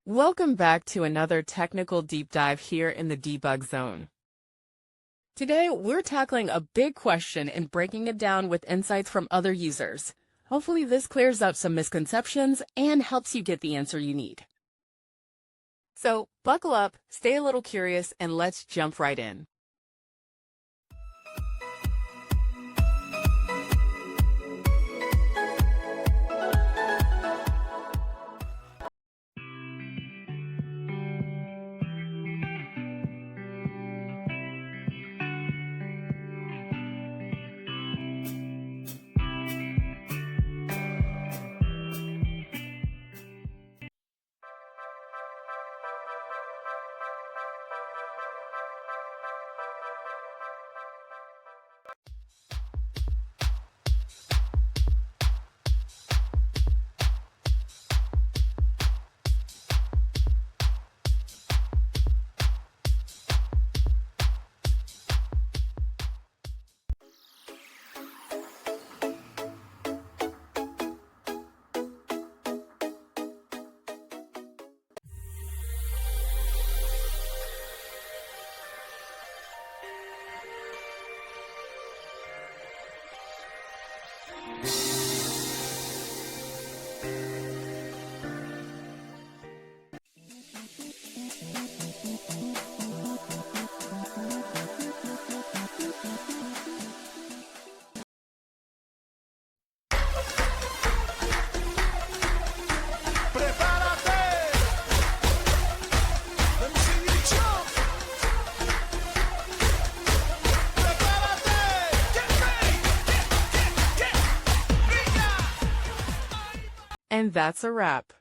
Welcome back to another technical deep dive here in the debug zone. Today, we're tackling a big question and breaking it down with insights from other users. Hopefully this clears up some misconceptions and helps you get the answer you need. So buckle up, stay a little curious, and let's jump right in. And that's a wrap.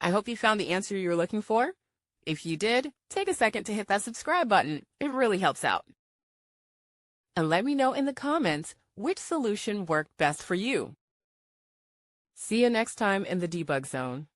I hope you found the answer you were looking for. If you did, take a second to hit that subscribe button. It really helps out. And let me know in the comments which solution worked best for you. See you next time in the debug zone.